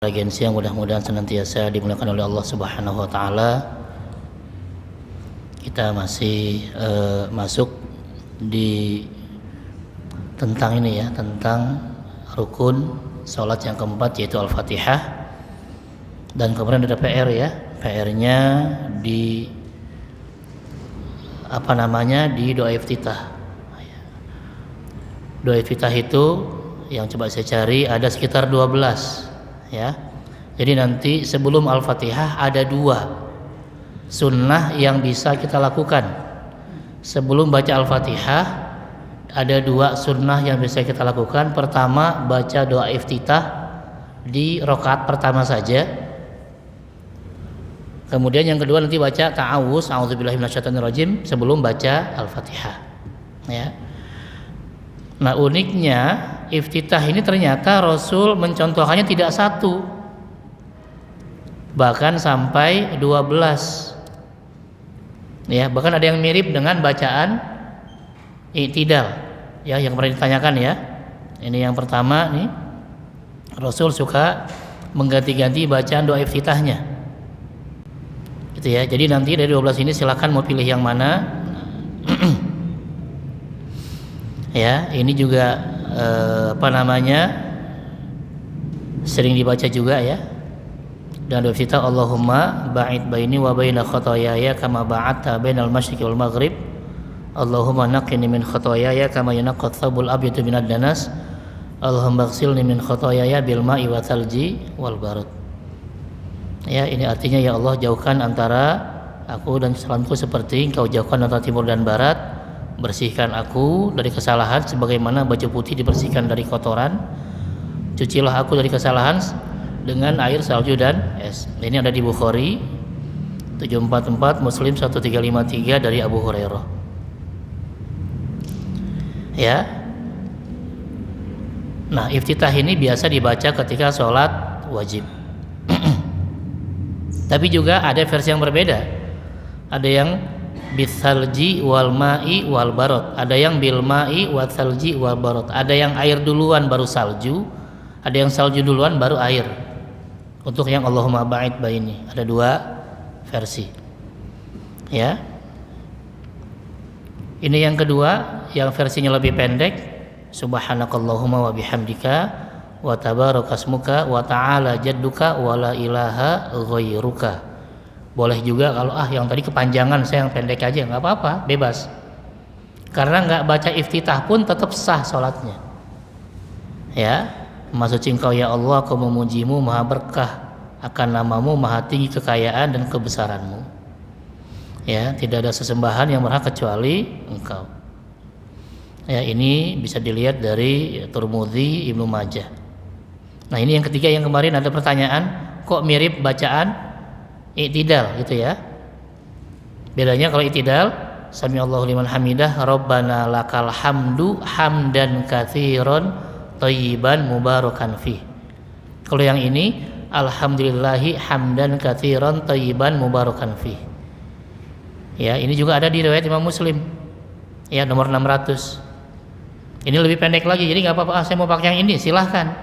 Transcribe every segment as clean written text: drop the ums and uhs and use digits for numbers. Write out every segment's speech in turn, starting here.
Agensi yang mudah-mudahan senantiasa dimuliakan oleh Allah Subhanahu wa taala. Kita masih masuk di tentang ini ya, tentang rukun salat yang keempat yaitu Al-Fatihah. Dan kemudian ada PR ya. PR-nya di di doa iftitah. Doa iftitah itu yang coba saya cari ada sekitar 12 ya. Jadi nanti sebelum Al-Fatihah ada 2 sunnah yang bisa kita lakukan. Sebelum baca Al-Fatihah ada 2 sunnah yang bisa kita lakukan. Pertama, baca doa iftitah di rakaat pertama saja. Kemudian yang kedua nanti baca ta'awuz, a'udzubillahi minasyaitonirrajim sebelum baca Al-Fatihah ya. Nah, uniknya iftitah ini ternyata Rasul mencontohkannya tidak 1, bahkan sampai 12 ya. Bahkan ada yang mirip dengan bacaan i'tidal ya, yang pernah ditanyakan ya. Ini yang pertama nih, Rasul suka mengganti-ganti bacaan doa iftitahnya gitu ya. Jadi nanti dari 12 ini silakan mau pilih yang mana. Ya, ini juga sering dibaca juga ya. Dan doa iftitah, Allahumma ba'id baini wa baina khotoyaya kama ba'adta bainal masyriqi wal maghrib. Allahumma naqqini min khotoyaya kama yunaqqat thawbul abyadu minad danas. Allahumma ighsilni min khotoyaya bil ma'i wa thalji wal barud. Ya, ini artinya ya Allah, jauhkan antara aku dan kesalahanku seperti Engkau jauhkan antara timur dan barat. Bersihkan aku dari kesalahan sebagaimana baju putih dibersihkan dari kotoran. Cucilah aku dari kesalahan dengan air salju dan es. Ini ada di Bukhari 744, Muslim 1353 dari Abu Hurairah. Ya. Nah, iftitah ini biasa dibaca ketika sholat wajib. Tapi juga ada versi yang berbeda. Ada yang bithalji wal ma'i wal barot, ada yang bil ma'i wal thalji wal barot, ada yang air duluan baru salju, ada yang salju duluan baru air. Untuk yang Allahumma ba'id baini ada 2 versi ya. Ini yang kedua, yang versinya lebih pendek, subhanakallahumma wa bihamdika wa tabarakasmuka wa ta'ala jadduka wa la ilaha ghairuka. Boleh juga kalau yang tadi kepanjangan, saya yang pendek aja, nggak apa-apa, bebas. Karena nggak baca iftitah pun tetap sah sholatnya. Ya, Maha Suci Engkau ya Allah, aku memujimu, maha berkah akan namamu, maha tinggi kekayaan dan kebesaranmu. Ya, tidak ada sesembahan yang berhak kecuali Engkau. Ya, ini bisa dilihat dari Tirmidzi, Ibnu Majah. Nah, ini yang ketiga yang kemarin ada pertanyaan, kok mirip bacaan i'tidal gitu ya. Bedanya kalau i'tidal, sami'allahu liman hamidah, rabbana lakal hamdu hamdan katsiran thayyiban mubarakan fi. Kalau yang ini alhamdulillahi hamdan katsiran thayyiban mubarakan fi. Ya, ini juga ada di riwayat Imam Muslim. Ya, nomor 600. Ini lebih pendek lagi. Jadi enggak apa-apa, saya mau pakai yang ini, silahkan.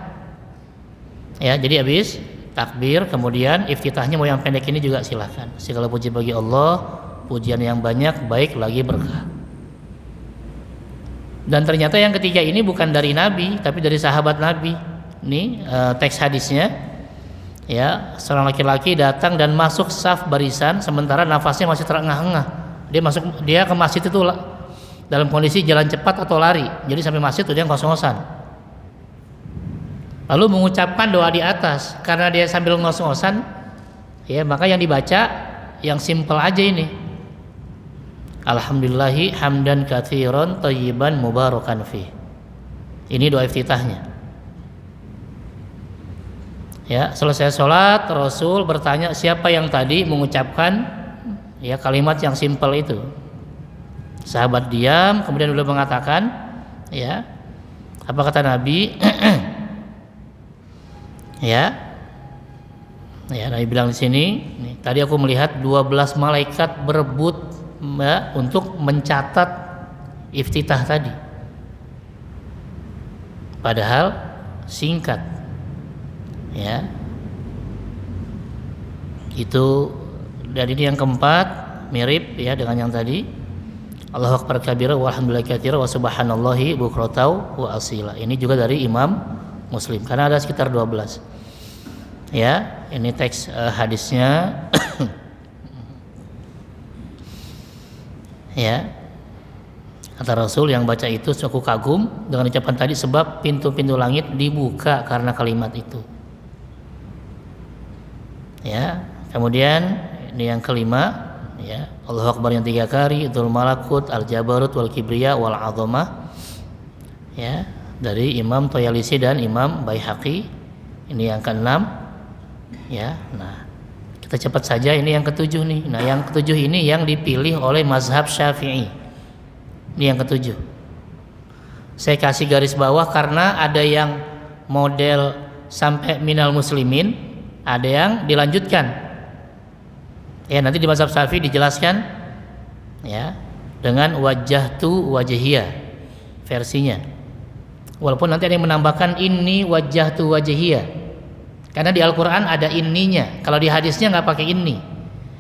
Ya, jadi habis takbir, kemudian iftitahnya mau yang pendek ini juga silahkan. Segala puji bagi Allah, pujian yang banyak, baik lagi berkah. Dan ternyata yang ketiga ini bukan dari Nabi, tapi dari sahabat Nabi. Ini teks hadisnya. Ya, seorang laki-laki datang dan masuk saf barisan, sementara nafasnya masih terengah-engah. Dia ke masjid itu dalam kondisi jalan cepat atau lari. Jadi sampai masjid itu dia ngos-ngosan. Lalu mengucapkan doa di atas, karena dia sambil ngos-ngosan ya, maka yang dibaca yang simple aja ini, alhamdulillahi hamdan katsiran thayyiban mubarakan fi. Ini doa iftitahnya ya. Selesai sholat, Rasul bertanya siapa yang tadi mengucapkan ya kalimat yang simple itu. Sahabat diam, kemudian beliau mengatakan ya, apa kata Nabi? Ya, Nabi bilang di sini, tadi aku melihat 12 malaikat berebut untuk mencatat iftitah tadi. Padahal singkat. Ya. Itu, dan ini yang keempat mirip ya dengan yang tadi. Allahu akbar kabira walhamdulillahi katsira wa subhanallahi bukratan wa asila. Ini juga dari Imam Muslim karena ada sekitar 12. Ya, ini teks hadisnya. Ya. Kata Rasul, yang baca itu aku kagum dengan ucapan tadi sebab pintu-pintu langit dibuka karena kalimat itu. Ya, kemudian ini yang kelima, ya, Allahu akbar yang 3 kali, Dzul Malakut, Al-Jabarut wal Kibriya wal Azamah. Ya, dari Imam Thayalisi dan Imam Baihaqi. Ini yang ke-6. Ya, nah, kita cepat saja, ini yang ke-7 nih. Nah, yang ke-7 ini yang dipilih oleh mazhab Syafi'i. Ini yang ke-7. Saya kasih garis bawah karena ada yang model sampai minal muslimin, ada yang dilanjutkan. Ya, nanti di mazhab Syafi'i dijelaskan ya dengan wajjahtu wajhiyah versinya. Walaupun nanti ada yang menambahkan ini wajjahtu wajhiyah. Karena di Al-Qur'an ada inninya. Kalau di hadisnya enggak pakai inni.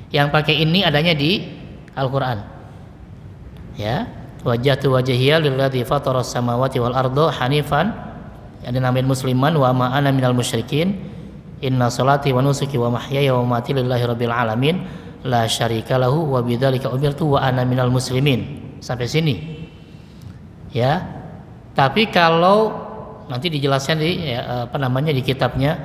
Yang pakai inni adanya di Al-Qur'an. Ya, wajjahtu wajhiyya lilladzi fataras samawati wal arda hanifan, yang dinamain musliman, wa ma ana minal musyrikin, inna salati wa nusuki wa mahyaya wa mamati lillahi rabbil alamin la syarika lahu wa bidzalika umirtu wa ana minal muslimin. Sampai sini. Ya. Tapi kalau nanti dijelaskan di di kitabnya,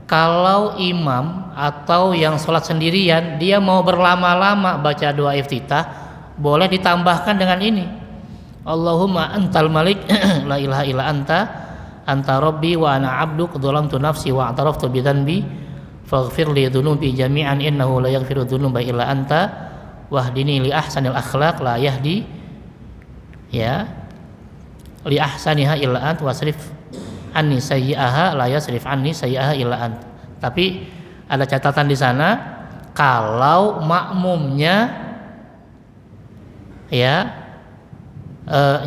kalau imam atau yang sholat sendirian dia mau berlama-lama baca doa iftitah, boleh ditambahkan dengan ini. Allahumma antal malik la ilaha illa anta rabbi wa ana abduk dzalamtu nafsi wa i'taraftu bi dzanbi faghfir li dzunubi jami'an innahu la yaghfiru dzunuba illa anta wahdini li ahsanil akhlaq la yahdi ya li ahsaniha illa ant wasrif anni sayyi'aha la yasrif anni sayyi'aha illa ant. Tapi ada catatan di sana, kalau makmumnya ya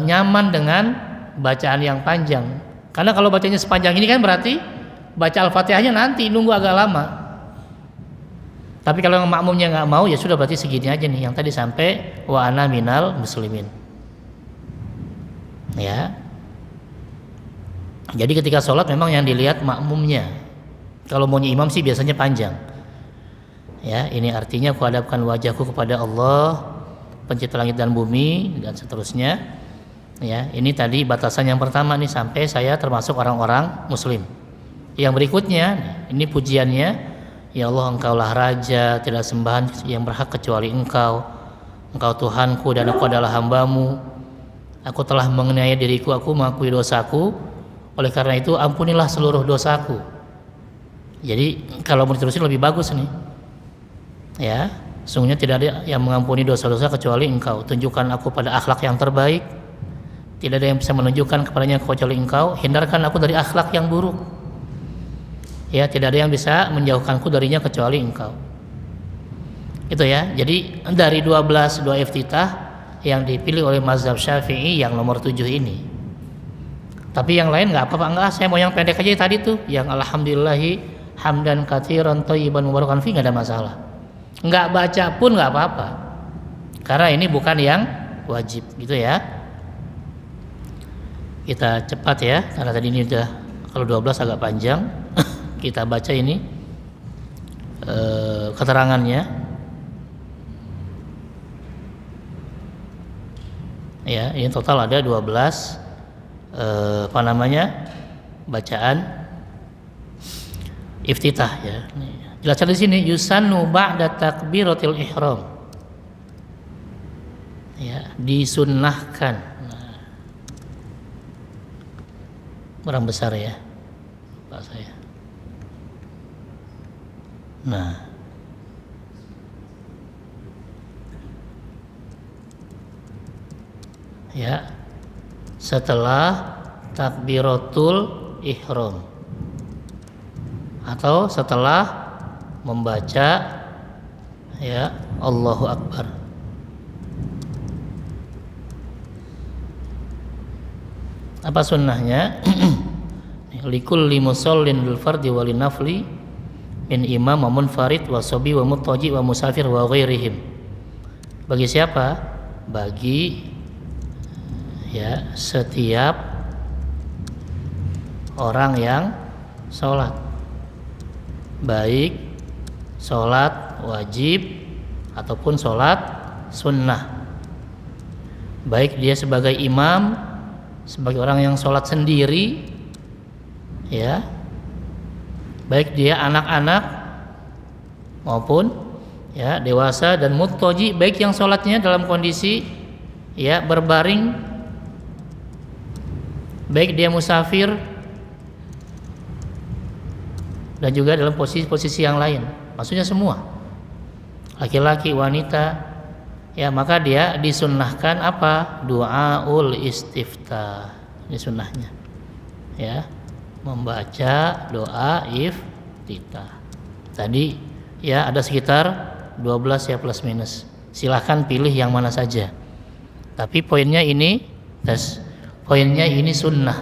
nyaman dengan bacaan yang panjang. Karena kalau bacanya sepanjang ini kan berarti baca Al-Fatihahnya nanti nunggu agak lama. Tapi kalau makmumnya nggak mau, ya sudah, berarti segini aja nih yang tadi sampai wa ana minal muslimin. Ya. Jadi ketika sholat memang yang dilihat makmumnya. Kalau maunya imam sih biasanya panjang. Ya, ini artinya aku hadapkan wajahku kepada Allah, pencipta langit dan bumi, dan seterusnya. Ya, ini tadi batasan yang pertama nih, sampai saya termasuk orang-orang muslim. Yang berikutnya, ini pujiannya, ya Allah, Engkaulah Raja, tidak sembahan yang berhak kecuali Engkau. Engkau Tuhanku dan aku adalah hambamu. Aku telah menganiaya diriku, aku mengakui dosaku. Oleh karena itu ampunilah seluruh dosaku. Jadi kalau mau diterusin lebih bagus nih. Ya, sungguhnya tidak ada yang mengampuni dosa-dosa kecuali Engkau. Tunjukkan aku pada akhlak yang terbaik. Tidak ada yang bisa menunjukkan kepadanya kecuali Engkau. Hindarkan aku dari akhlak yang buruk. Ya, tidak ada yang bisa menjauhkanku darinya kecuali Engkau. Itu ya. Jadi dari 12 doa iftitah yang dipilih oleh mazhab Syafi'i yang nomor 7 ini. Tapi yang lain nggak apa-apa, enggak, saya mau yang pendek aja tadi tuh, yang alhamdulillahi hamdan katsiran thayyiban mubarakan fi, nggak ada masalah. Nggak baca pun nggak apa-apa, karena ini bukan yang wajib, gitu ya. Kita cepat ya, karena tadi ini udah, kalau 12 agak panjang. Kita baca ini keterangannya. Ya, ini total ada 12 bacaan iftitah ya. Jelaskan di sini, yusannu ba'da takbiratil ihram. Ya, disunnahkan. Nah, kurang besar ya Pak saya. Nah, ya, setelah takbiratul ihram atau setelah membaca ya Allahu Akbar. Apa sunnahnya? Likulli musallin bil fardi wal nafli min imam wa munfarid wa sabi wa muttaji wa musafir wa ghairihim. Bagi siapa? Bagi ya setiap orang yang sholat, baik sholat wajib ataupun sholat sunnah, baik dia sebagai imam, sebagai orang yang sholat sendiri, ya, baik dia anak-anak maupun ya dewasa, dan muttaji, baik yang sholatnya dalam kondisi ya berbaring, baik dia musafir, dan juga dalam posisi-posisi yang lain. Maksudnya semua, laki-laki, wanita, ya, maka dia disunnahkan apa? Du'aul istiftah. Ini sunnahnya, ya, membaca doa iftitah. Tadi ya ada sekitar 12 ya plus minus. Silahkan pilih yang mana saja. Tapi poinnya ini, poinnya ini sunnah,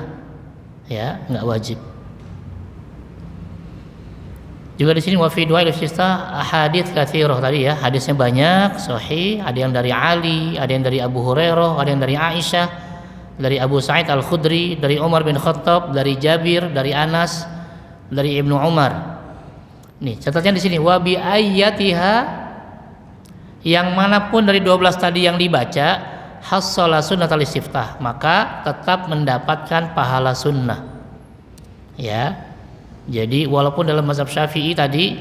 ya, nggak wajib. Juga di sini wa fi du'a istiftah ahadits katsirah, tadi ya, hadisnya banyak sahih, ada yang dari Ali, ada yang dari Abu Hurairah, ada yang dari Aisyah, dari Abu Sa'id Al-Khudri, dari Umar bin Khattab, dari Jabir, dari Anas, dari Ibnu Umar. Nih, catatnya di sini wa bi ayyatiha, yang manapun dari 12 tadi yang dibaca, hassala sunnatal istiftah, maka tetap mendapatkan pahala sunnah. Ya. Jadi walaupun dalam mazhab Syafi'i tadi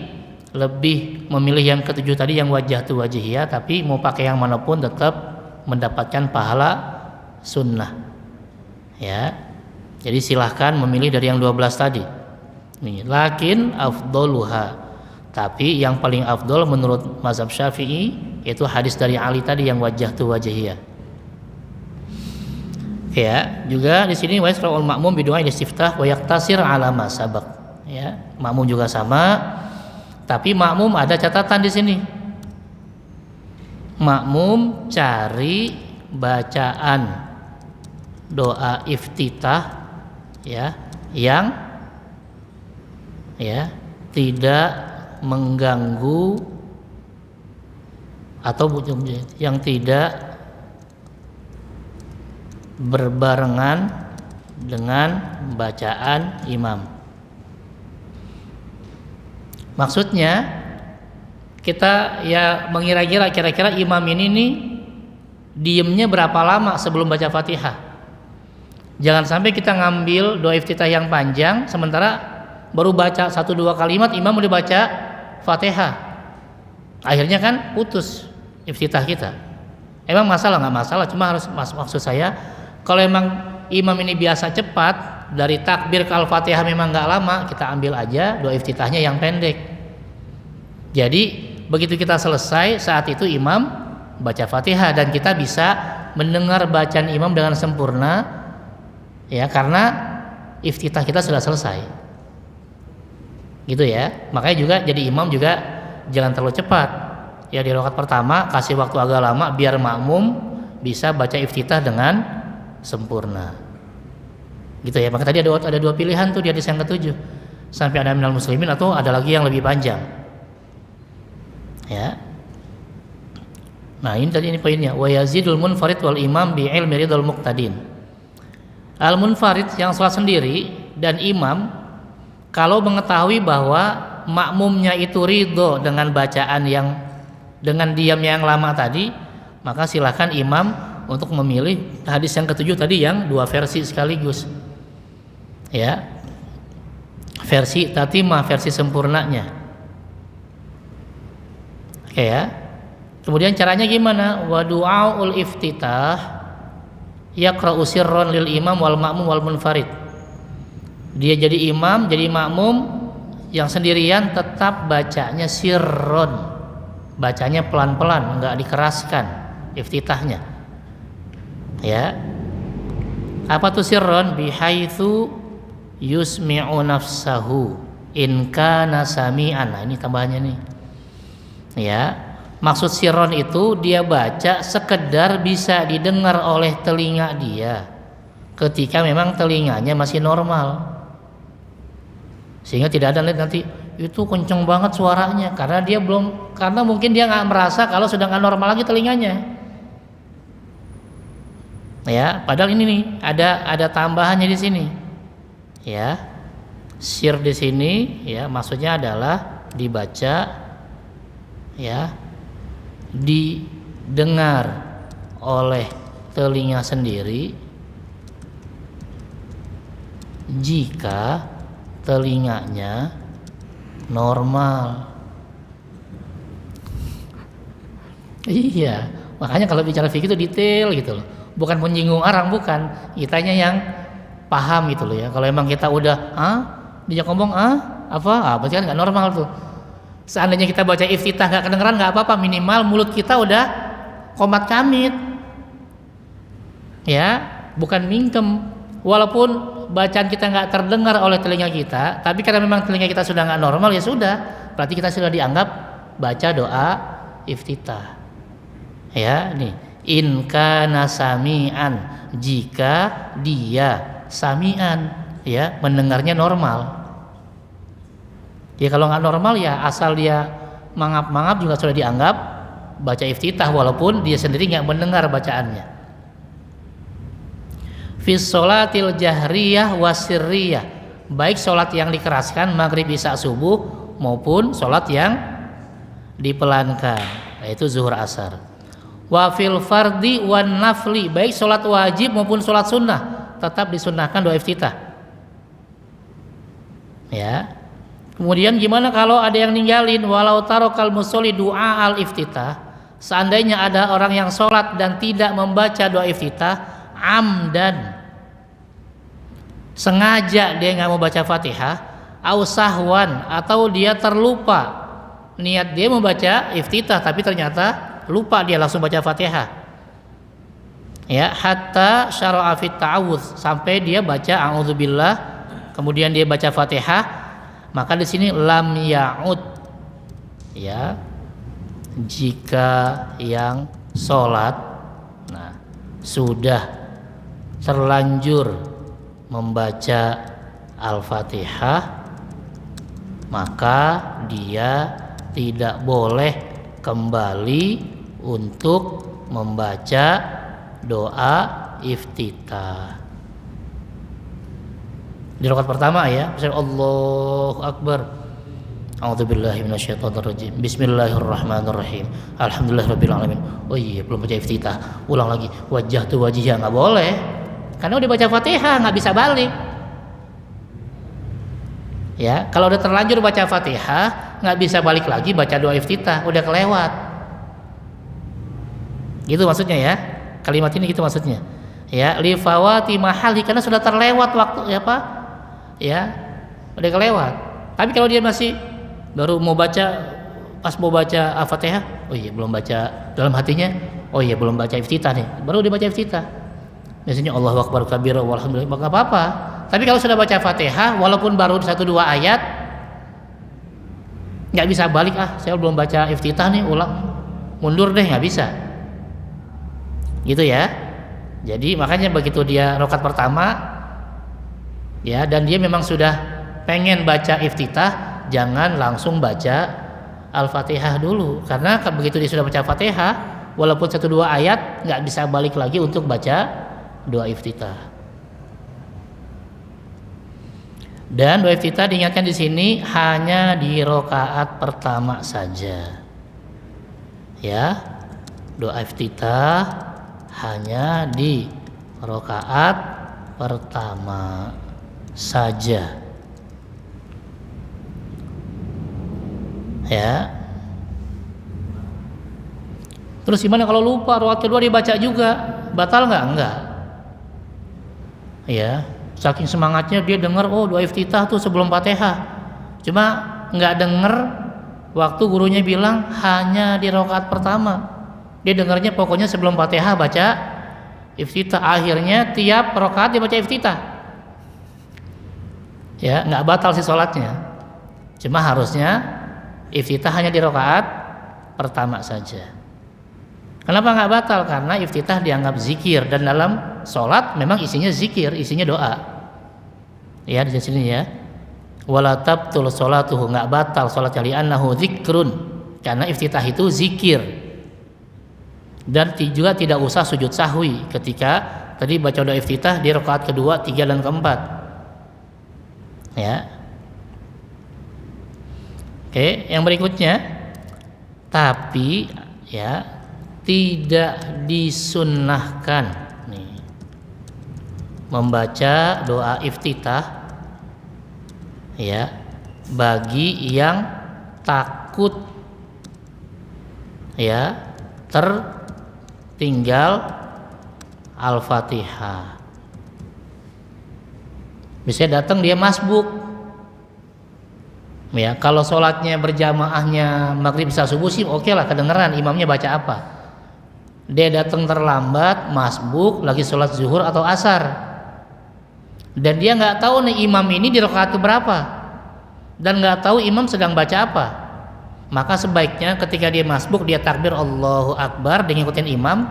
lebih memilih yang ketujuh tadi yang wajah tu wajihiyah, tapi mau pakai yang manapun tetap mendapatkan pahala sunnah. Ya. Jadi silahkan memilih dari yang 12 tadi. Nih, lakin afdoluha, tapi yang paling afdol menurut mazhab Syafi'i itu hadis dari Ali tadi yang wajah tu wajihiyah. Ya, juga di sini wa yasra'ul ma'mum bi du'a istiftah wa yaktasir ala ma sabaq. Ya, makmum juga sama, tapi makmum ada catatan di sini. Makmum cari bacaan doa iftitah ya yang ya tidak mengganggu atau yang tidak berbarengan dengan bacaan imam. Maksudnya kita ya mengira-kira kira-kira imam ini nih diemnya berapa lama sebelum baca Fatihah. Jangan sampai kita ngambil doa iftitah yang panjang sementara baru baca 1-2 kalimat imam udah baca Fatihah. Akhirnya kan putus iftitah kita. Emang masalah? Nggak masalah, cuma harus maksud saya kalau emang imam ini biasa cepat, dari takbir ke Al-Fatihah memang nggak lama, kita ambil aja doa iftitahnya yang pendek. Jadi begitu kita selesai, saat itu imam baca Fatihah dan kita bisa mendengar bacaan imam dengan sempurna, ya, karena iftitah kita sudah selesai. Gitu ya. Makanya juga jadi imam juga jangan terlalu cepat. Ya, di rakaat pertama kasih waktu agak lama biar makmum bisa baca iftitah dengan sempurna. Gitu ya. Maka tadi ada dua pilihan tuh di hadis yang ke-7. Sampai ada minal muslimin atau ada lagi yang lebih panjang. Ya. Nah, ini tadi ini poinnya. Wa yazidul munfarid wal imam bi ilmi ridal muqtadin. Al munfarid yang salat sendiri dan imam kalau mengetahui bahwa makmumnya itu ridho dengan bacaan yang dengan diamnya yang lama tadi, maka silakan imam untuk memilih hadis yang ke-7 tadi yang 2 versi sekaligus. Ya, versi tatimah, versi sempurnanya. Oke ya. Kemudian caranya gimana? Wa du'aul iftitah yaqra'u sirran lil imam wal ma'mum wal munfarid. Dia jadi imam, jadi makmum yang sendirian tetap bacanya sirron, bacanya pelan-pelan, enggak dikeraskan iftitahnya. Ya. Apa tuh sirron? Bihaitsu yusmi'u nafsahu in kana sami'an. Nah, ini tambahannya nih. Ya, maksud sirron itu dia baca sekedar bisa didengar oleh telinga dia ketika memang telinganya masih normal. Sehingga tidak ada nanti itu kenceng banget suaranya karena mungkin dia nggak merasa kalau sudah nggak normal lagi telinganya. Ya, padahal ini nih ada tambahannya di sini. Ya. Sir di sini ya maksudnya adalah dibaca ya didengar oleh telinga sendiri jika telinganya normal. Iya, makanya kalau bicara fikih itu detail gitu loh. Bukan menyinggung orang, bukan. Kitanya yang paham gitu loh ya. Kalau emang kita udah dia ngomong berarti kan nggak normal tuh. Seandainya kita baca iftitah nggak kedengeran nggak apa-apa, minimal mulut kita udah qomat kamit. Ya, bukan mingkem. Walaupun bacaan kita nggak terdengar oleh telinga kita, tapi karena memang telinga kita sudah nggak normal ya sudah, berarti kita sudah dianggap baca doa iftitah. Ya, nih. In kana sami'an, jika dia sami'an ya mendengarnya normal. Ya kalau nggak normal ya asal dia mangap-mangap juga sudah dianggap baca iftitah walaupun dia sendiri nggak mendengar bacaannya. Fis sholatil jahriyah wasirriyah, baik sholat yang dikeraskan maghrib isya subuh maupun sholat yang dipelankan yaitu zuhur asar. Wa fil fardi wan nafli, baik sholat wajib maupun sholat sunnah tetap disunnahkan doa iftitah. Ya. Kemudian gimana kalau ada yang ninggalin walau tarokal musolli doa al iftitah, seandainya ada orang yang sholat dan tidak membaca doa iftitah amdan, sengaja dia nggak mau baca fatihah, au sahwan, atau dia terlupa niat dia membaca iftitah tapi ternyata lupa dia langsung baca Fatihah. Ya, hatta syara'a fit ta'awudz, sampai dia baca a'udzubillah, kemudian dia baca Fatihah, maka di sini lam ya'ud. Ya. Jika yang sholat sudah terlanjur membaca Al-Fatihah, maka dia tidak boleh kembali untuk membaca doa iftitah. Di rakaat pertama ya, misalnya Allahu Akbar, a'udzubillahi minasyaitonirrajim, bismillahirrahmanirrahim, alhamdulillahirabbil alamin. Oh iya, belum baca iftitah, ulang lagi, wajjahtu wajhiya, nggak boleh karena udah baca Fatihah, nggak bisa balik. Ya, kalau udah terlanjur baca Fatihah nggak bisa balik lagi baca doa iftitah, udah kelewat. Gitu maksudnya ya, kalimat ini gitu maksudnya. Ya, li fawati mahali, karena sudah terlewat waktu ya udah kelewat. Tapi kalau dia masih baru mau baca, pas mau baca Al-Fatihah, oh iya belum baca, dalam hatinya oh iya belum baca iftitah nih, baru dia baca iftitah. Biasanya Allahu Akbar kabira walhamdulillah, maka apa-apa. Tapi kalau sudah baca Fatihah walaupun baru 1-2 ayat, nggak bisa balik, saya belum baca iftitah nih, ulang, mundur deh, nggak bisa. Gitu ya. Jadi makanya begitu dia rakaat pertama ya, dan dia memang sudah pengen baca iftitah, jangan langsung baca Al-Fatihah dulu, karena begitu dia sudah baca Fatihah walaupun 1-2 ayat nggak bisa balik lagi untuk baca doa iftitah. Dan doa iftitah diingatkan di sini hanya di rakaat pertama saja. Ya. Doa iftitah hanya di rakaat pertama saja. Ya. Terus gimana kalau lupa rakaat kedua dibaca juga? Batal nggak? Enggak. Ya, saking semangatnya dia dengar doa iftitah tuh sebelum Fatihah. Cuma nggak dengar waktu gurunya bilang hanya di rakaat pertama. Dia dengarnya pokoknya sebelum Fatihah baca iftitah, akhirnya tiap rakaat dia baca iftitah. Ya, nggak batal sih sholatnya. Cuma harusnya iftitah hanya di rakaat pertama saja. Kenapa nggak batal? Karena iftitah dianggap zikir, dan dalam sholat memang isinya zikir, isinya doa. Ya, di sini ya. Wala tabtul sholatuhu, enggak batal salatnya, li'annahu dzikrun, karena iftitah itu zikir. Dan juga tidak usah sujud sahwi ketika tadi baca doa iftitah di rakaat kedua, tiga dan keempat. Ya. Oke, yang berikutnya, tapi ya tidak disunnahkan nih membaca doa iftitah ya bagi yang takut ya tertinggal Al-Fatihah. Bisa datang dia masbuk. Ya, kalau sholatnya berjamaahnya maghrib isya subuh sih oke lah, kedengeran imamnya baca apa. Dia datang terlambat, masbuk, lagi sholat zuhur atau asar, dan dia nggak tahu nih imam ini di rakaat berapa, dan nggak tahu imam sedang baca apa. Maka sebaiknya ketika dia masbuk, dia takbir Allahu Akbar, dia ngikutin imam,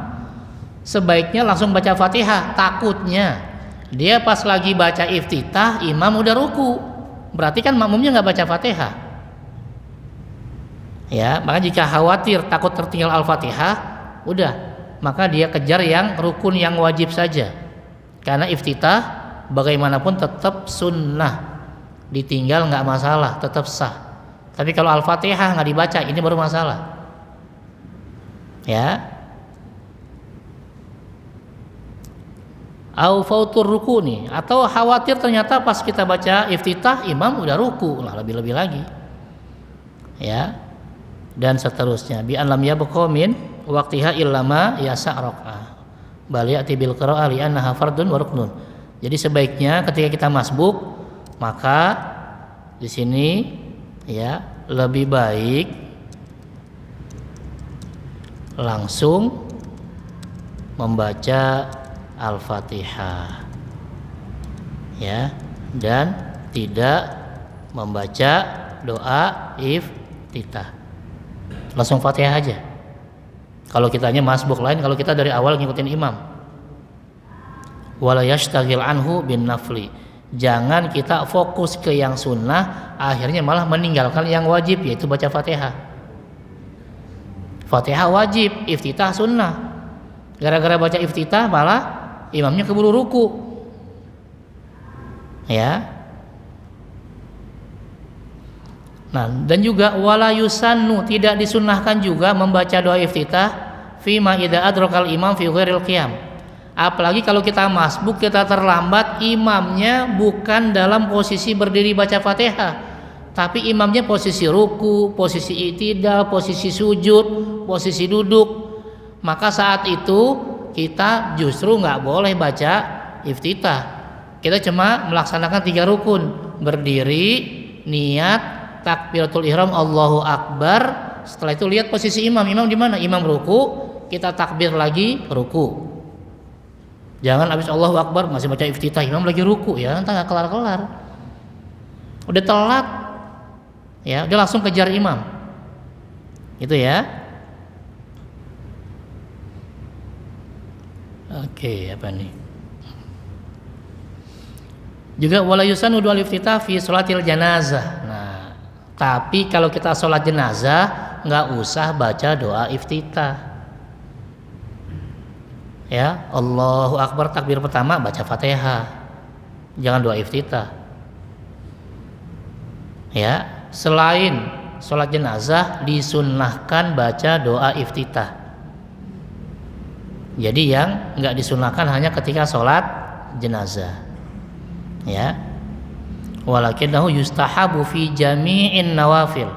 sebaiknya langsung baca Fatihah. Takutnya dia pas lagi baca iftitah, imam udah ruku, berarti kan makmumnya nggak baca Fatihah. Ya, maka jika khawatir takut tertinggal Al-Fatihah, udah, maka dia kejar yang rukun yang wajib saja. Karena iftitah bagaimanapun tetap sunnah, ditinggal nggak masalah, tetap sah. Tapi kalau Al-Fatihah nggak dibaca, ini baru masalah. Ya. Au fautur ruku nih, atau khawatir ternyata pas kita baca iftitah imam udah ruku, lah lebih-lebih lagi. Ya. Dan seterusnya. Bi an lam yabqa min waqtiha illa ma yasa raq'ah. Bal ya'ti bil qira'ah li annaha fardun wa ruknun. Jadi sebaiknya ketika kita masbuk, maka di sini ya lebih baik langsung membaca Al-Fatihah ya, dan tidak membaca doa iftitah, langsung Fatihah aja kalau kitanya masbuk. Lain kalau kita dari awal ngikutin imam. Wala yashtaghil anhu bin nafli, jangan kita fokus ke yang sunnah akhirnya malah meninggalkan yang wajib, yaitu baca Fatihah. Fatihah wajib, iftitah sunnah. Gara-gara baca iftitah malah imamnya keburu ruku. Ya. Nah, dan juga wala yusannu, tidak disunnahkan juga membaca doa iftitah fi ma idza adrakal imam fi ghairil qiyam. Apalagi kalau kita masbuk, kita terlambat, imamnya bukan dalam posisi berdiri baca Fatihah, tapi imamnya posisi ruku, posisi i'tidal, posisi sujud, posisi duduk. Maka saat itu kita justru nggak boleh baca iftitah. Kita cuma melaksanakan 3 rukun: berdiri, niat, takbiratul ihram, Allahu Akbar. Setelah itu lihat posisi imam. Imam di mana? Imam ruku, kita takbir lagi, ruku. Jangan habis Allahu Akbar masih baca iftitah, imam lagi ruku, ya entah nggak kelar-kelar. Udah telat, ya udah langsung kejar imam. Itu ya. Oke, apa nih? Juga wala yusanu du'a iftitah fi sholatil janazah. Nah, tapi kalau kita sholat jenazah nggak usah baca doa iftitah. Ya, Allahu Akbar takbir pertama baca Fatihah. Jangan doa iftitah. Ya, selain sholat jenazah disunnahkan baca doa iftitah. Jadi yang nggak disunnahkan hanya ketika sholat jenazah. Ya. Walakinahu yustahabu fi jami'in nawafil.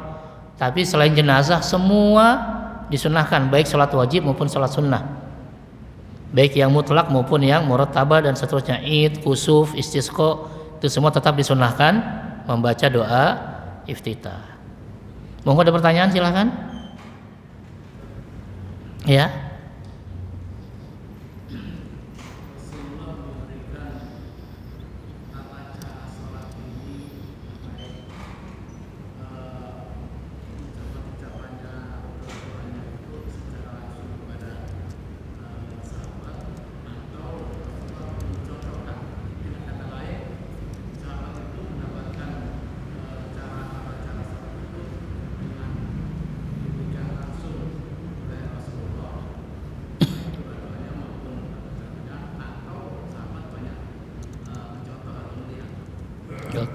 Tapi selain jenazah semua disunnahkan, baik sholat wajib maupun sholat sunnah. Baik yang mutlak maupun yang murattabah dan seterusnya, Id, kusuf, istisqa, itu semua tetap disunnahkan membaca doa iftitah. Monggo ada pertanyaan silakan. Ya.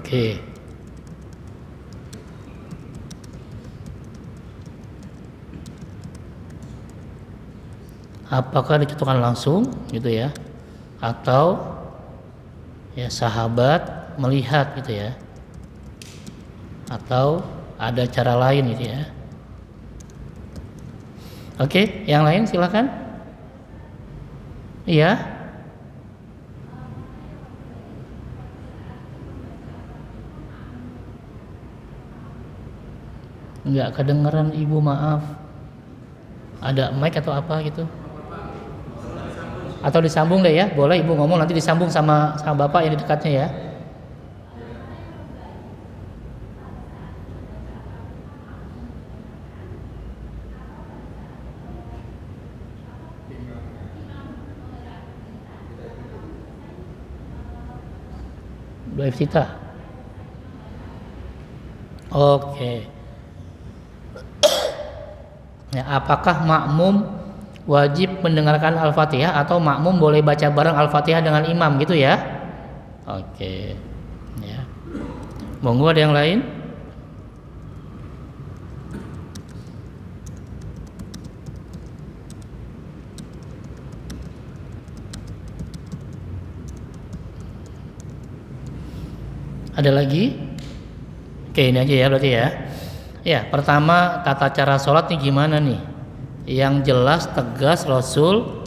Oke. Apakah dicontohkan langsung gitu ya, atau ya sahabat melihat gitu ya, atau ada cara lain gitu ya. Oke, yang lain silakan. Iya. Enggak kedengeran Ibu, maaf. Ada mic atau apa gitu? Atau disambung deh ya, boleh Ibu ngomong, nanti disambung sama Bapak yang di dekatnya ya. Dua Iftitah. Oke. Ya, apakah makmum wajib mendengarkan Al-Fatihah atau makmum boleh baca bareng Al-Fatihah dengan imam gitu ya? Oke. Ya. Monggo ada yang lain? Ada lagi? Oke, ini aja ya berarti ya. Ya, pertama tata cara sholat nih gimana nih? Yang jelas tegas Rasul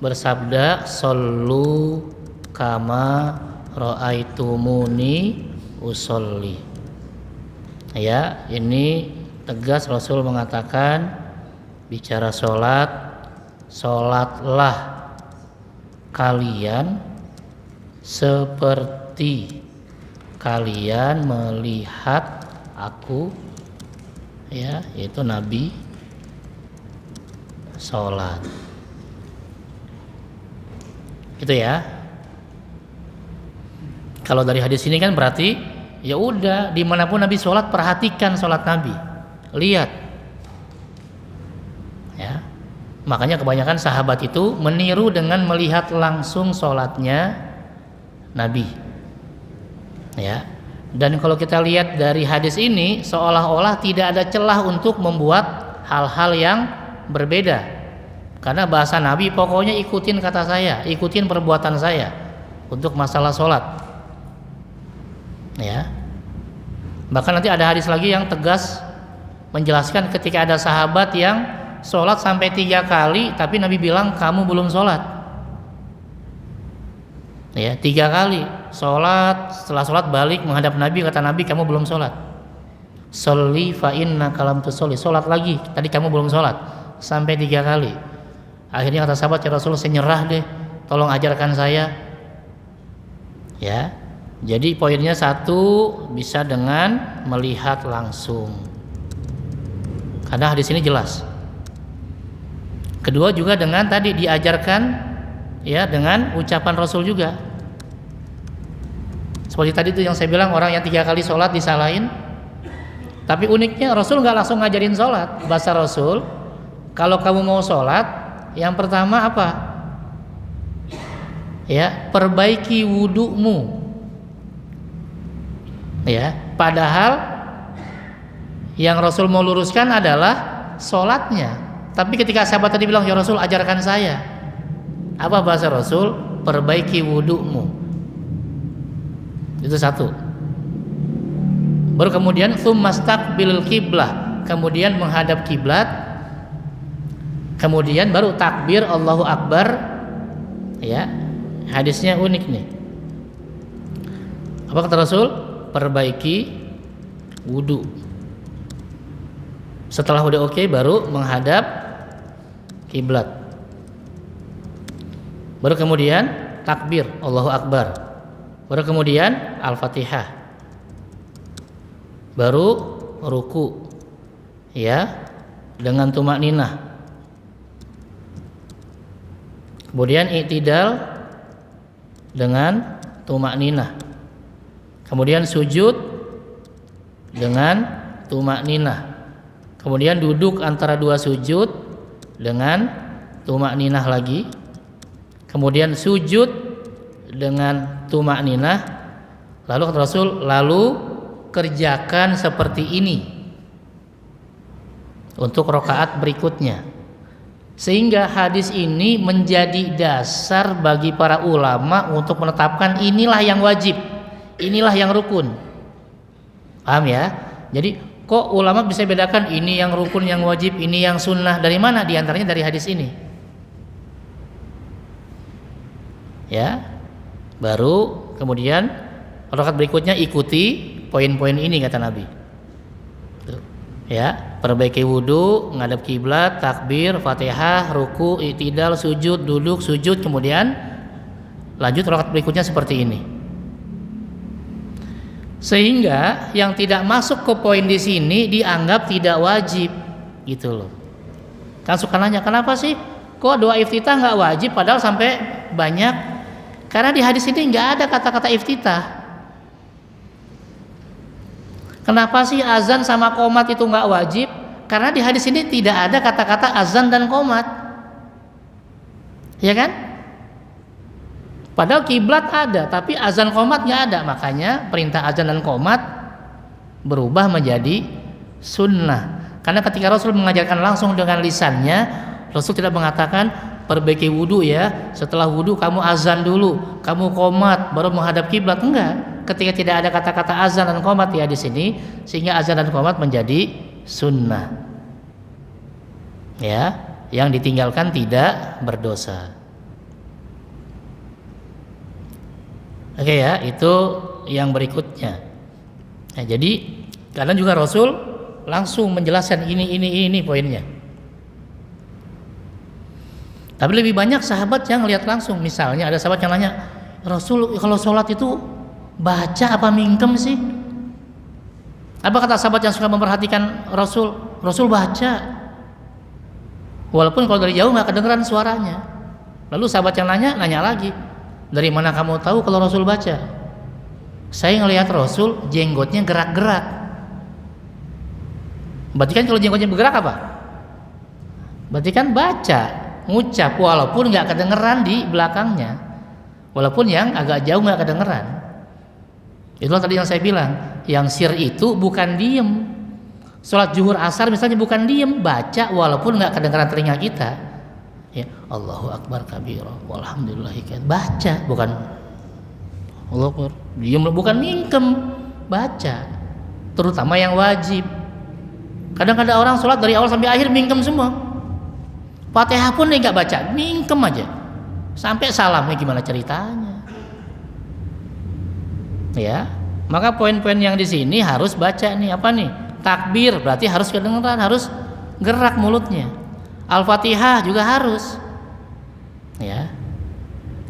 bersabda, "Shollu kama ra'aitumuni usolli." Ya, ini tegas Rasul mengatakan bicara sholat, sholatlah kalian seperti kalian melihat aku, ya, yaitu Nabi sholat. Gitu ya. Kalau dari hadis ini kan berarti ya udah dimanapun Nabi sholat, perhatikan sholat Nabi, lihat. Ya, makanya kebanyakan sahabat itu meniru dengan melihat langsung sholatnya Nabi. Ya, dan kalau kita lihat dari hadis ini seolah-olah tidak ada celah untuk membuat hal-hal yang berbeda, karena bahasa Nabi pokoknya ikutin kata saya, ikutin perbuatan saya untuk masalah sholat. Ya, bahkan nanti ada hadis lagi yang tegas menjelaskan ketika ada sahabat yang sholat sampai 3 kali, tapi Nabi bilang kamu belum sholat. Ya, 3 kali sholat, setelah sholat balik menghadap Nabi, kata Nabi kamu belum sholat. Sholli fa innaka lam tusolli, sholat lagi, tadi kamu belum sholat. Sampai 3 kali. Akhirnya kata sahabat, ya Rasul, saya nyerah deh, tolong ajarkan saya. Ya, jadi poinnya satu, bisa dengan melihat langsung, karena hadis ini jelas. Kedua juga dengan tadi diajarkan, ya, dengan ucapan Rasul juga. Seperti tadi itu yang saya bilang, orang yang 3 kali sholat disalahin. Tapi uniknya Rasul nggak langsung ngajarin sholat. Bahasa Rasul, kalau kamu mau sholat, yang pertama apa? Ya, perbaiki wudumu. Ya, padahal yang Rasul mau luruskan adalah sholatnya. Tapi ketika sahabat tadi bilang, ya Rasul ajarkan saya, apa bahasa Rasul? Perbaiki wudumu. Itu satu. Baru kemudian tsumastaqbilul qiblah, kemudian menghadap kiblat. Kemudian baru takbir Allahu Akbar. Ya, hadisnya unik nih. Apa kata Rasul? Perbaiki wudu. Setelah udah oke, baru menghadap kiblat. Baru kemudian takbir Allahu Akbar. Baru kemudian Al-Fatihah. Baru ruku. Ya, dengan tumakninah. Kemudian i'tidal dengan tumakninah. Kemudian sujud dengan tumakninah. Kemudian duduk antara 2 sujud dengan tumakninah lagi. Kemudian sujud dengan tumakninah. Lalu kata Rasul, lalu kerjakan seperti ini untuk rakaat berikutnya. Sehingga hadis ini menjadi dasar bagi para ulama untuk menetapkan inilah yang wajib, inilah yang rukun. Paham ya? Jadi kok ulama bisa bedakan ini yang rukun, yang wajib, ini yang sunnah? Dari mana? Di antaranya dari hadis ini. Ya. Baru kemudian rakaat berikutnya ikuti poin-poin ini kata Nabi. Tuh. Ya, perbaiki wudu, ngadap kiblat, takbir, Fatihah, ruku, i'tidal, sujud, duduk, sujud, kemudian lanjut rakaat berikutnya seperti ini. Sehingga yang tidak masuk ke poin di sini dianggap tidak wajib, gitu loh. Kan suka nanya, kenapa sih kok doa iftitah nggak wajib padahal sampai banyak? Karena di hadis ini nggak ada kata-kata iftitah. Kenapa sih azan sama qomat itu nggak wajib? Karena di hadis ini tidak ada kata-kata azan dan qomat, ya kan? Padahal kiblat ada, tapi azan qomat nggak ada. Makanya perintah azan dan qomat berubah menjadi sunnah. Karena ketika Rasul mengajarkan langsung dengan lisannya, Rasul tidak mengatakan perbaiki wudu ya, setelah wudu kamu azan dulu, kamu qomat baru menghadap kiblat. Enggak. Ketika tidak ada kata-kata azan dan qomat ya di sini, sehingga azan dan qomat menjadi sunnah. Ya, yang ditinggalkan tidak berdosa. Oke ya, itu yang berikutnya. Nah, jadi karena juga Rasul langsung menjelaskan ini poinnya. Tapi lebih banyak sahabat yang lihat langsung. Misalnya ada sahabat yang nanya, Rasul kalau sholat itu baca apa mingkem sih? Apa kata sahabat yang suka memperhatikan Rasul? Rasul baca, walaupun kalau dari jauh nggak kedengeran suaranya. Lalu sahabat yang nanya lagi, dari mana kamu tahu kalau Rasul baca? Saya ngelihat Rasul jenggotnya gerak-gerak. Berarti kan kalau jenggotnya bergerak apa? Berarti kan baca, ngucap, walaupun nggak kedengeran di belakangnya, walaupun yang agak jauh nggak kedengeran. Itulah tadi yang saya bilang, yang sir itu bukan diem. Sholat zuhur asar misalnya bukan diem, baca walaupun nggak kedengeran telinga kita. Ya, Allahu Akbar kabira, walhamdulillahi katsira. Baca, bukan Allahu Akbar. Diem, bukan mingkem, baca. Terutama yang wajib. Kadang-kadang orang sholat dari awal sampai akhir mingkem semua. Fatihah pun dia nggak baca, mingkem aja. Sampai salamnya gimana ceritanya? Ya, maka poin-poin yang di sini harus baca nih, apa nih? Takbir berarti harus kedengeran, harus gerak mulutnya. Al-Fatihah juga harus. Ya.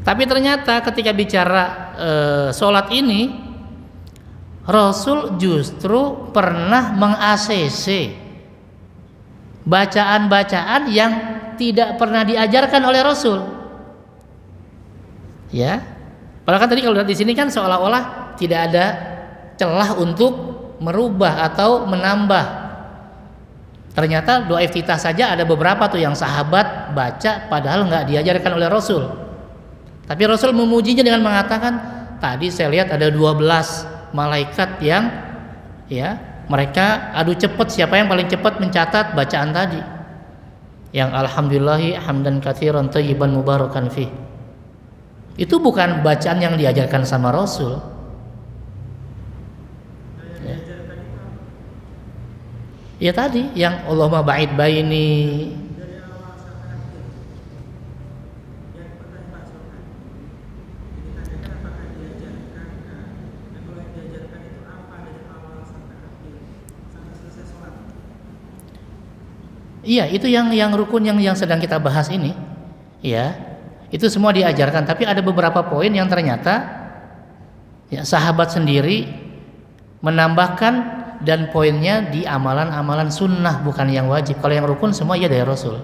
Tapi ternyata ketika bicara sholat ini, Rasul justru pernah meng-ACC bacaan-bacaan yang tidak pernah diajarkan oleh Rasul. Ya. Padahal kan tadi kalau lihat di sini kan seolah-olah tidak ada celah untuk merubah atau menambah. Ternyata doa iftitah saja ada beberapa tuh yang sahabat baca padahal nggak diajarkan oleh Rasul. Tapi Rasul memujinya dengan mengatakan, tadi saya lihat ada 12 malaikat yang ya mereka adu cepat, siapa yang paling cepat mencatat bacaan tadi. Yang alhamdulillahi hamdan katsiran thayyiban mubarakan fih. Itu bukan bacaan yang diajarkan sama Rasul. Ya tadi yang Allahumma ba'id baini. Iya, itu yang rukun yang sedang kita bahas ini. Ya. Itu semua diajarkan, tapi ada beberapa poin yang ternyata ya, sahabat sendiri menambahkan dan poinnya di amalan-amalan sunnah, bukan yang wajib. Kalau yang rukun semua ya dari Rasul.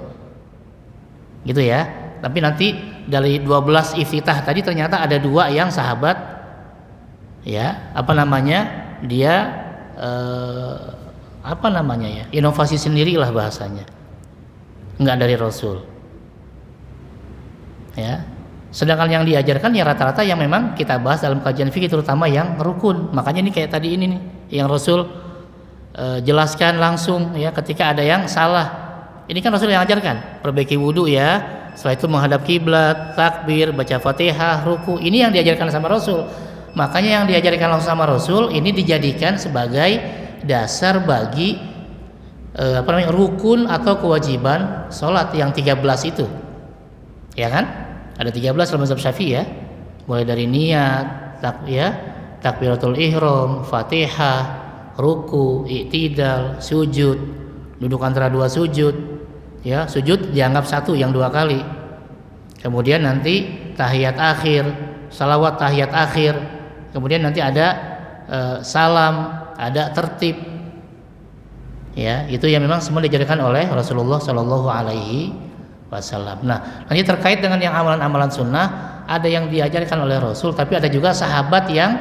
Gitu ya. Tapi nanti dari 12 iftitah tadi ternyata ada 2 yang sahabat ya, apa namanya? Dia apa namanya ya? Inovasi sendirilah bahasanya. Enggak dari Rasul. Ya. Sedangkan yang diajarkan ya rata-rata yang memang kita bahas dalam kajian fikih, terutama yang rukun. Makanya ini kayak tadi ini nih yang Rasul jelaskan langsung ya ketika ada yang salah. Ini kan Rasul yang ajarkan, perbaiki wudu ya, setelah itu menghadap kiblat, takbir, baca Fatihah, ruku. Ini yang diajarkan sama Rasul. Makanya yang diajarkan langsung sama Rasul ini dijadikan sebagai dasar bagi rukun atau kewajiban sholat yang 13 itu. Ya kan? Ada 13 dalam mazhab Syafi'i ya. Mulai dari niat, takbiratul ihram, Fatihah, ruku, i'tidal, sujud, duduk antara dua sujud. Ya, sujud dianggap satu yang 2 kali. Kemudian nanti tahiyat akhir, salawat tahiyat akhir. Kemudian nanti ada salam, ada tertib. Ya, itu yang memang semua diajarkan oleh Rasulullah Shallallahu Alaihi Wasallam. Nah, nanti terkait dengan yang amalan-amalan sunnah, ada yang diajarkan oleh Rasul, tapi ada juga sahabat yang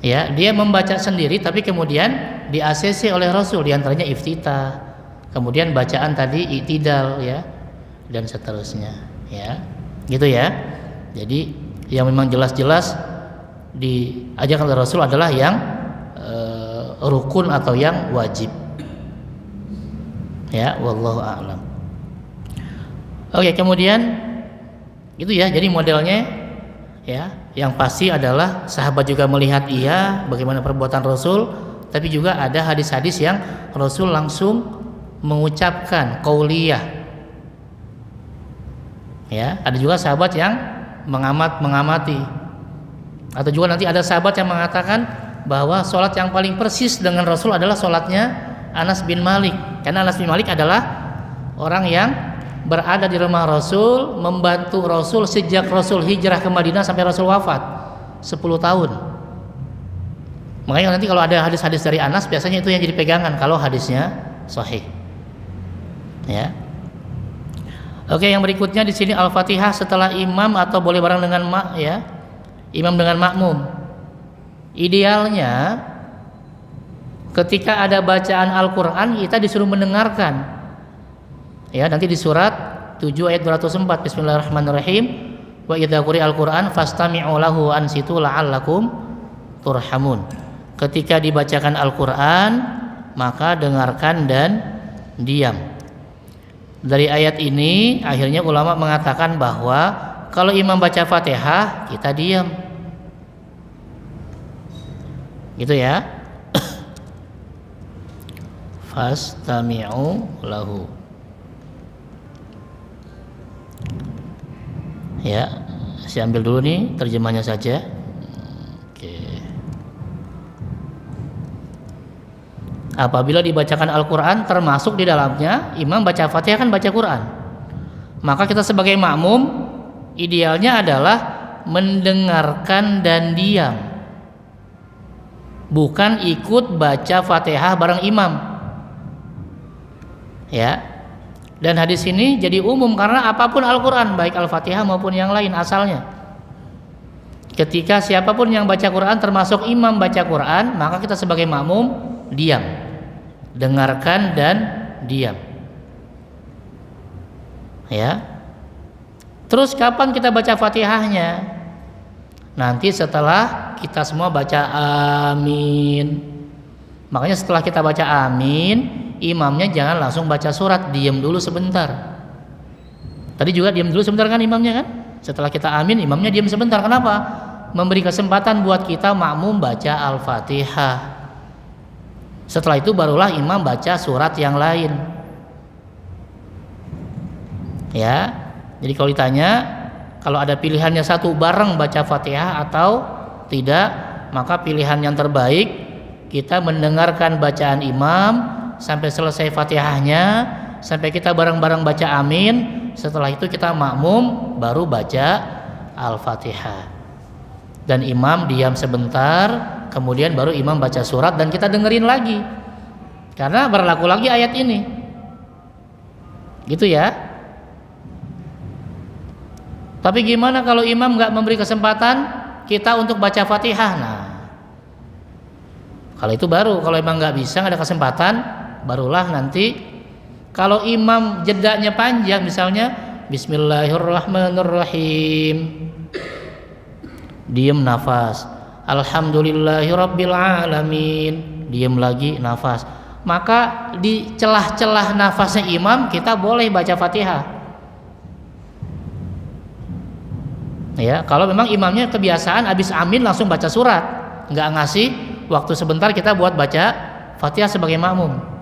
ya dia membaca sendiri, tapi kemudian di ACC oleh Rasul, diantaranya iftitah. Kemudian bacaan tadi i'tidal ya dan seterusnya ya. Gitu ya. Jadi yang memang jelas-jelas diajarkan oleh Rasul adalah yang rukun atau yang wajib. Ya, wallahu a'lam. Oke, kemudian itu ya. Jadi modelnya ya, yang pasti adalah sahabat juga melihat bagaimana perbuatan Rasul, tapi juga ada hadis-hadis yang Rasul langsung mengucapkan qauliyah. Ya, ada juga sahabat yang mengamati. Atau juga nanti ada sahabat yang mengatakan bahwa sholat yang paling persis dengan Rasul adalah sholatnya Anas bin Malik. Karena Anas bin Malik adalah orang yang berada di rumah Rasul, membantu Rasul sejak Rasul hijrah ke Madinah sampai Rasul wafat 10 tahun. Makanya nanti kalau ada hadis-hadis dari Anas, biasanya itu yang jadi pegangan kalau hadisnya sahih. Ya. Oke, yang berikutnya di sini Al-Fatihah setelah imam atau boleh bareng dengan imam dengan makmum. Idealnya ketika ada bacaan Al-Qur'an kita disuruh mendengarkan. Ya, nanti di surat 7 ayat 204 Bismillahirrahmanirrahim. Wa idza quri'al Qur'an fastami'u lahu wa ansitu la'allakum turhamun. Ketika dibacakan Al-Qur'an maka dengarkan dan diam. Dari ayat ini akhirnya ulama mengatakan bahwa kalau imam baca Fatihah kita diam. Gitu ya. Fastami'u lahu. Ya, saya ambil dulu nih terjemahnya saja. Oke. Apabila dibacakan Al-Quran termasuk di dalamnya imam baca Fatihah kan baca Quran, maka kita sebagai makmum idealnya adalah mendengarkan dan diam, bukan ikut baca Fatihah bareng imam. Ya. Dan hadis ini jadi umum karena apapun Al-Quran, baik Al-Fatihah maupun yang lain asalnya, ketika siapapun yang baca Quran termasuk imam baca Quran, maka kita sebagai makmum diam, dengarkan dan diam. Ya. Terus kapan kita baca Fatihahnya? Nanti setelah kita semua baca amin. Makanya setelah kita baca amin, imamnya jangan langsung baca surat, diam dulu sebentar. Tadi juga diam dulu sebentar kan imamnya kan? Setelah kita amin, imamnya diam sebentar. Kenapa? Memberi kesempatan buat kita makmum baca Al-Fatihah. Setelah itu barulah imam baca surat yang lain. Ya. Jadi kalau ditanya, kalau ada pilihannya satu bareng baca Fatihah atau tidak, maka pilihan yang terbaik kita mendengarkan bacaan imam sampai selesai Fatihahnya, sampai kita bareng-bareng baca amin. Setelah itu kita makmum baru baca Al-Fatihah. Dan imam diam sebentar, kemudian baru imam baca surat dan kita dengerin lagi. Karena berlaku lagi ayat ini. Gitu ya. Tapi gimana kalau imam nggak memberi kesempatan kita untuk baca Fatihah? Nah, kalau itu baru, kalau imam nggak bisa, nggak ada kesempatan, barulah nanti kalau imam jedanya panjang, misalnya Bismillahirrahmanirrahim. Diam, nafas. Alhamdulillahirabbil alamin. Diam lagi, nafas. Maka di celah-celah nafasnya imam kita boleh baca Fatihah. Ya, kalau memang imamnya kebiasaan habis amin langsung baca surat, nggak ngasih waktu sebentar kita buat baca Fatihah sebagai makmum.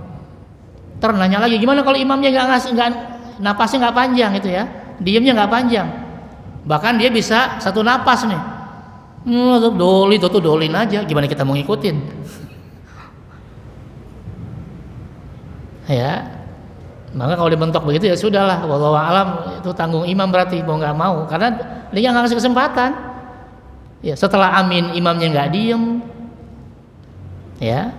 Nanya lagi, gimana kalau imamnya napasnya nggak panjang gitu ya, diamnya nggak panjang, bahkan dia bisa satu napas nih, dolin aja, gimana kita mau ngikutin? Ya, maka kalau dibentok begitu ya sudahlah, wallahu alam, itu tanggung imam berarti mau nggak mau, karena dia nggak ngasih kesempatan. Ya, setelah amin imamnya nggak diem, ya.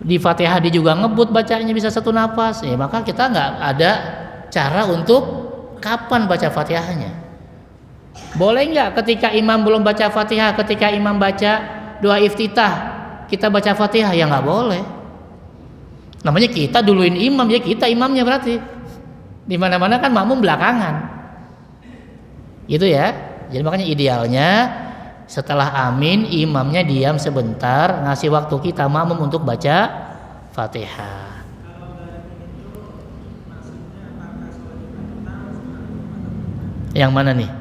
Di Fatihah dia juga ngebut bacanya bisa satu nafas, ya maka kita nggak ada cara untuk kapan baca Fatihahnya. Boleh nggak ketika imam belum baca Fatihah, ketika imam baca doa iftitah kita baca Fatihah? Ya nggak boleh. Namanya kita duluin imam, ya kita imamnya berarti. Di mana-mana kan makmum belakangan. Gitu ya. Jadi makanya idealnya setelah amin imamnya diam sebentar, ngasih waktu kita makmum untuk baca Fatihah. Yang mana nih?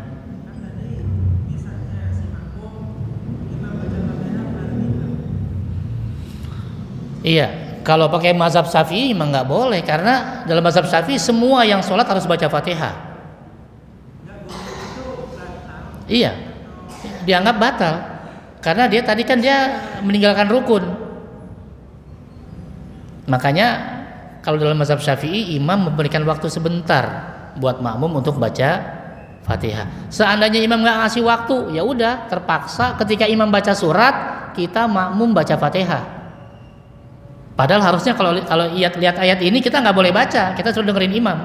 Iya, kalau pakai mazhab Syafi'i memang nggak boleh, karena dalam mazhab Syafi'i semua yang sholat harus baca Fatihah. Iya, dianggap batal karena dia tadi kan dia meninggalkan rukun. Makanya kalau dalam mazhab Syafi'i imam memberikan waktu sebentar buat makmum untuk baca Fatihah. Seandainya imam nggak ngasih waktu, ya udah terpaksa ketika imam baca surat kita makmum baca Fatihah. Padahal harusnya kalau lihat ayat ini kita nggak boleh baca, kita suruh dengerin imam.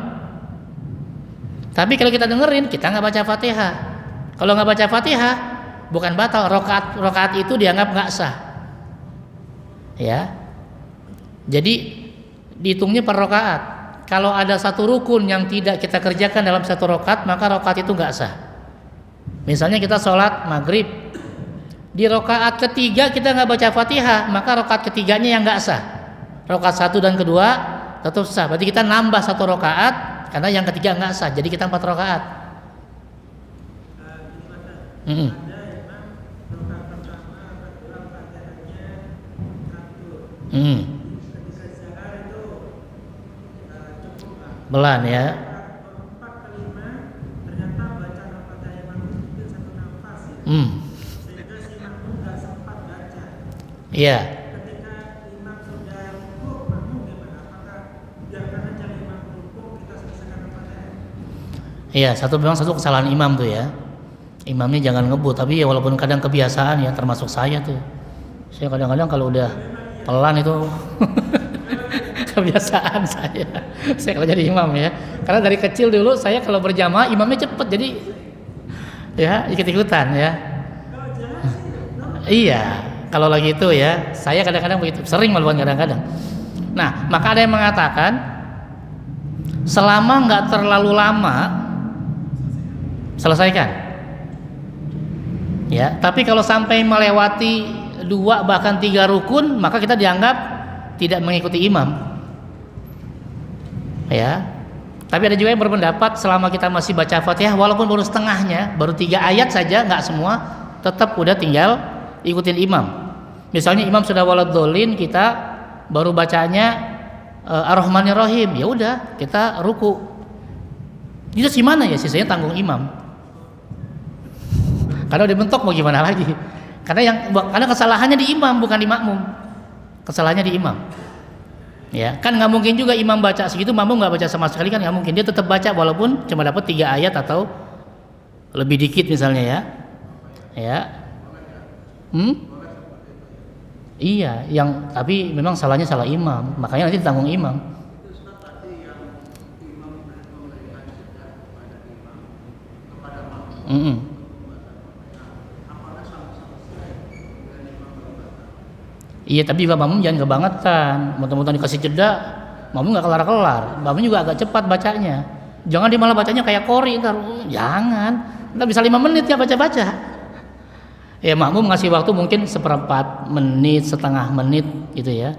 Tapi kalau kita dengerin kita nggak baca Fatihah. Kalau nggak baca Fatihah bukan batal, rokaat itu dianggap nggak sah. Ya, jadi dihitungnya per rokaat. Kalau ada satu rukun yang tidak kita kerjakan dalam satu rokaat, maka rokaat itu nggak sah. Misalnya kita sholat maghrib, di rokaat ketiga kita nggak baca Fatihah, maka rokaat ketiganya yang nggak sah. Rokaat satu dan kedua tetap sah. Berarti kita nambah satu rokaat karena yang ketiga nggak sah. Jadi kita 4 rokaat. Belan ya. Iya. Iya, memang satu kesalahan imam tuh ya. Imamnya jangan ngebut, tapi ya walaupun kadang kebiasaan ya, termasuk saya tuh. Saya kadang-kadang kalau udah pelan itu kebiasaan saya. Saya kalau jadi imam ya. Karena dari kecil dulu saya kalau berjamaah imamnya cepet, jadi ya ikut-ikutan ya. Iya, kalau lagi itu ya, saya kadang-kadang begitu, sering melakukan kadang-kadang. Nah, maka ada yang mengatakan selama nggak terlalu lama selesaikan. Ya, tapi kalau sampai melewati 2 bahkan 3 rukun, maka kita dianggap tidak mengikuti imam. Ya. Tapi ada juga yang berpendapat selama kita masih baca Fatihah walaupun baru setengahnya, baru 3 ayat saja, nggak semua, tetap udah tinggal ikutin imam. Misalnya imam sudah waladhdallin, kita baru bacanya Ar-Rahmanir-Rahim, ya udah kita ruku. Itu gimana ya, sisanya tanggung imam. Karena udah mentok mau gimana lagi? Karena kesalahannya di imam bukan di makmum. Kesalahannya di imam. Ya, kan nggak mungkin juga imam baca segitu, makmum nggak baca sama sekali, kan nggak mungkin. Dia tetap baca walaupun cuma dapat 3 ayat atau lebih dikit misalnya ya. Ya. Iya, tapi memang salahnya salah imam, makanya nanti ditanggung imam. Iya, tapi juga makmum jangan kebangetan. Mudah-mudahan dikasih jeda makmum nggak kelar-kelar, makmum juga agak cepat bacanya. Jangan dia malah bacanya kayak kori ntar, jangan. Ntar bisa 5 menit ya baca-baca. Ya makmum ngasih waktu mungkin seperempat menit, setengah menit gitu ya.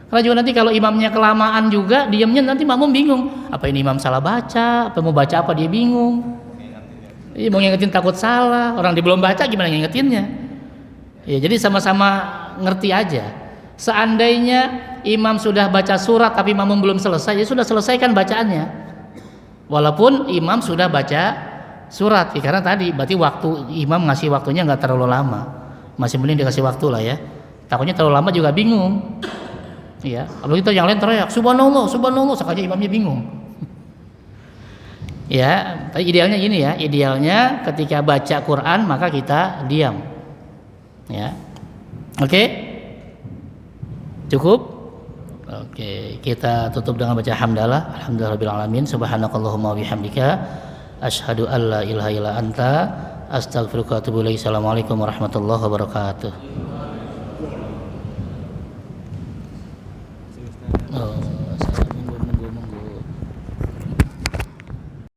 Karena juga nanti kalau imamnya kelamaan juga diamnya nanti makmum bingung. Apa ini imam salah baca? Apa mau baca apa dia bingung? Iya mau ngingetin takut salah. Orang dia belum baca gimana ngingetinnya? Ya jadi sama-sama ngerti aja. Seandainya imam sudah baca surat tapi makmum belum selesai, ya sudah selesaikan bacaannya. Walaupun imam sudah baca surat, ya, karena tadi berarti waktu imam ngasih waktunya nggak terlalu lama. Masih mending dikasih waktu lah ya. Takutnya terlalu lama juga bingung. Ya, apalagi itu yang lain teriak subhanallah, subhanallah, sengaja imamnya bingung. Ya, tapi idealnya ini ya, idealnya ketika baca Quran maka kita diam. Ya. Oke? Cukup? Oke, kita tutup dengan baca hamdalah. Alhamdulillahirabbil alamin, subhanakallahumma wa bihamdika asyhadu an la ilaha illa anta astaghfiruka wa atubu ilaik. Assalamualaikum warahmatullahi wabarakatuh.